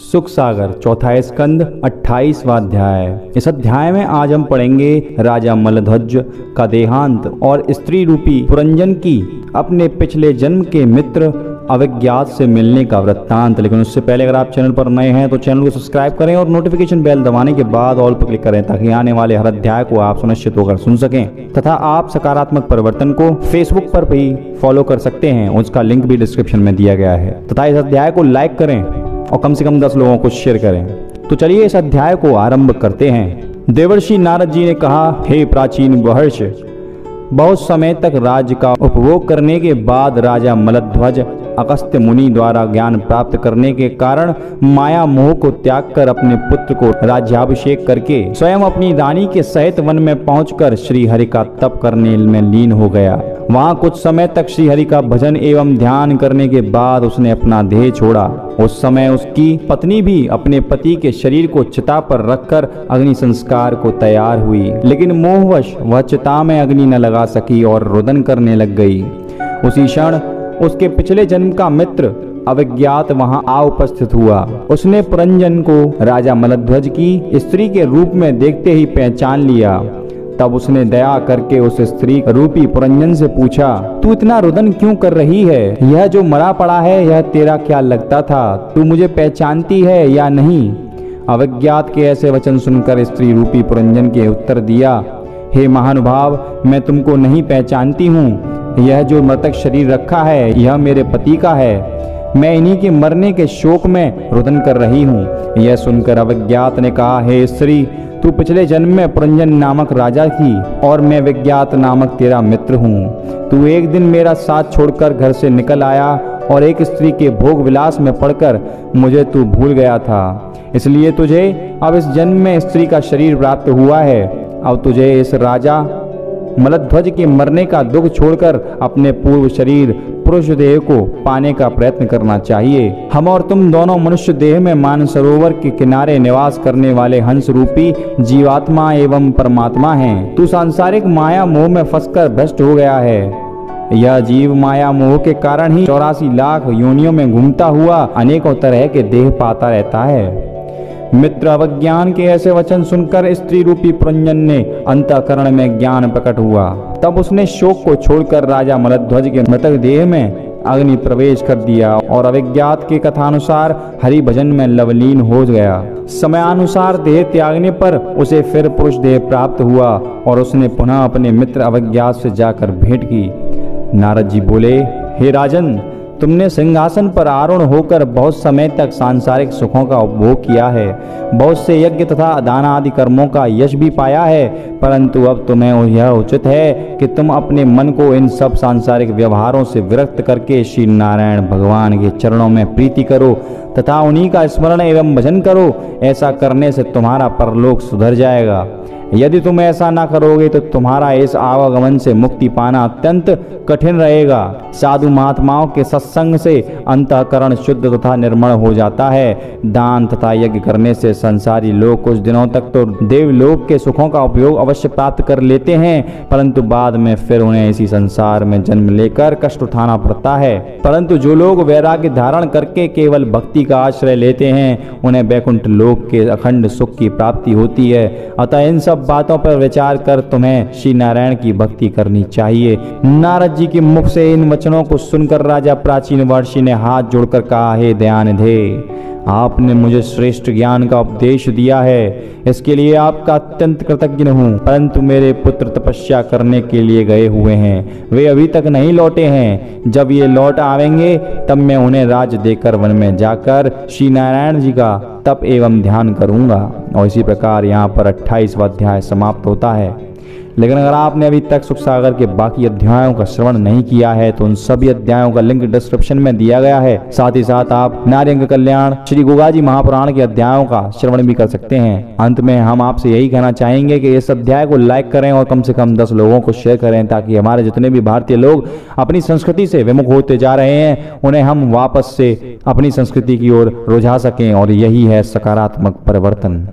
सुख सागर चौथा स्कंद 28वां अध्याय। इस अध्याय में आज हम पढ़ेंगे राजा मलध्वज का देहांत और स्त्री रूपी पुरंजन की अपने पिछले जन्म के मित्र अविज्ञात से मिलने का वृत्तांत। लेकिन उससे पहले अगर आप चैनल पर नए हैं तो चैनल को सब्सक्राइब करें और नोटिफिकेशन बेल दबाने के बाद ऑल पर क्लिक करें ताकि आने वाले हर अध्याय को आप सुनिश्चित होकर सुन सकें। तथा आप सकारात्मक परिवर्तन को फेसबुक पर भी फॉलो कर सकते हैं, उसका लिंक भी डिस्क्रिप्शन में दिया गया है। तथा इस अध्याय को लाइक करें और कम से कम 10 लोगों को शेयर करें। तो चलिए इस अध्याय को आरंभ करते हैं। देवर्षि नारद जी ने कहा, हे प्राचीन महर्षि, बहुत समय तक राज्य का उपभोग करने के बाद राजा मलध्वज अगस्त्य मुनि द्वारा ज्ञान प्राप्त करने के कारण माया मोह को त्याग कर अपने पुत्र को राज्याभिषेक करके स्वयं अपनी रानी के सहित वन में पहुंचकर श्री हरि का तप करने में लीन हो गया। वहां कुछ समय तक श्री हरि का भजन एवं ध्यान करने के बाद उसने अपना देह छोड़ा। उस समय उसकी पत्नी भी अपने पति के शरीर को चिता पर रखकर अग्नि संस्कार को तैयार हुई, लेकिन मोहवश वह चिता में अग्नि न लगा सकी और रुदन करने लग गई। उसी क्षण उसके पिछले जन्म का मित्र अविज्ञात वहां आ उपस्थित हुआ। उसने पुरंजन को राजा मलध्वज की स्त्री के रूप में देखते ही पहचान लिया। तब उसने दया करके उस स्त्री रूपी पुरंजन से पूछा, तू इतना रुदन क्यों कर रही है? यह जो मरा पड़ा है यह तेरा क्या लगता था? तू मुझे पहचानती है या नहीं? अविज्ञात के ऐसे वचन सुनकर स्त्री रूपी पुरंजन के उत्तर दिया, हे महानुभाव, मैं तुमको नहीं पहचानती हूँ। यह जो मृतक शरीर रखा है यह मेरे पति का है। मैं इन्हीं के मरने के शोक में रुदन कर रही हूँ। यह सुनकर अविज्ञात ने कहा, हे स्त्री, तू पिछले जन्म में पुरंजन नामक राजा थी और मैं विज्ञात नामक तेरा मित्र हूँ। तू एक दिन मेरा साथ छोड़कर घर से निकल आया और एक स्त्री के भोग विलास में पड़कर मुझे तू भूल गया था। इसलिए तुझे अब इस जन्म में स्त्री का शरीर प्राप्त हुआ है। अब तुझे इस राजा मलध्वज के मरने का दुख छोड़कर अपने पूर्व शरीर पुरुष देह को पाने का प्रयत्न करना चाहिए। हम और तुम दोनों मनुष्य देह में मानसरोवर के किनारे निवास करने वाले हंस रूपी जीवात्मा एवं परमात्मा हैं। तू सांसारिक माया मोह में फंसकर भ्रष्ट हो गया है। यह जीव माया मोह के कारण ही 84 लाख योनियों में घूमता हुआ अनेकों तरह के देह पाता रहता है। मित्र अवज्ञान के ऐसे वचन सुनकर स्त्री रूपी पुरंजन ने अंतःकरण में ज्ञान प्रकट हुआ। तब उसने शोक को छोड़कर राजा मलध्वज के मृतक देह में अग्नि प्रवेश कर दिया और अविज्ञात के कथानुसार हरि भजन में लवलीन हो गया। समयानुसार देह त्यागने पर उसे फिर पुरुष देह प्राप्त हुआ और उसने पुनः अपने मित्र अविज्ञात से जाकर भेंट की। नारद जी बोले, हे राजन, तुमने सिंहासन पर आरूढ़ होकर बहुत समय तक सांसारिक सुखों का उपभोग किया है, बहुत से यज्ञ तथा दान आदि कर्मों का यश भी पाया है, परंतु अब तुम्हें यह उचित है कि तुम अपने मन को इन सब सांसारिक व्यवहारों से विरक्त करके श्री नारायण भगवान के चरणों में प्रीति करो तथा उन्हीं का स्मरण एवं भजन करो। ऐसा करने से तुम्हारा परलोक सुधर जाएगा। यदि तुम ऐसा ना करोगे तो तुम्हारा इस आवागमन से मुक्ति पाना अत्यंत कठिन रहेगा। साधु महात्माओं के सत्संग से अंतःकरण शुद्ध तथा निर्मल हो जाता है। दान तथा यज्ञ करने से संसारी लोग कुछ दिनों तक तो देवलोक के सुखों का उपयोग अवश्य प्राप्त कर लेते हैं, परंतु बाद में फिर उन्हें इसी संसार में जन्म लेकर कष्ट उठाना पड़ता है। परंतु जो लोग वैराग्य धारण करके केवल भक्ति का आश्रय लेते हैं उन्हें वैकुंठ लोक के अखंड सुख की प्राप्ति होती है। अतः इन सब बातों पर विचार कर तुम्हें श्री नारायण की भक्ति करनी चाहिए। नारद जी के मुख से इन वचनों को सुनकर राजा प्राचीन महर्षि ने हाथ जोड़कर कहा, हे दयानिधे, आपने मुझे श्रेष्ठ ज्ञान का उपदेश दिया है, इसके लिए आपका अत्यंत कृतज्ञ हूँ। परंतु मेरे पुत्र तपस्या करने के लिए गए हुए हैं, वे अभी तक नहीं लौटे हैं। जब ये लौट आवेंगे तब मैं उन्हें राज देकर वन में जाकर श्री नारायण जी का तप एवं ध्यान करूंगा। और इसी प्रकार यहाँ पर 28वां अध्याय समाप्त होता है। लेकिन अगर आपने अभी तक सुख सागर के बाकी अध्यायों का श्रवण नहीं किया है तो उन सभी अध्यायों का लिंक डिस्क्रिप्शन में दिया गया है। साथ ही साथ आप नारी अंग कल्याण श्री गोगाजी महापुराण के अध्यायों का श्रवण भी कर सकते हैं। अंत में हम आपसे यही कहना चाहेंगे कि इस अध्याय को लाइक करें और कम से कम 10 लोगों को शेयर करें ताकि हमारे जितने भी भारतीय लोग अपनी संस्कृति से विमुख होते जा रहे हैं उन्हें हम वापस से अपनी संस्कृति की ओर रुझा सकें, और यही है सकारात्मक परिवर्तन।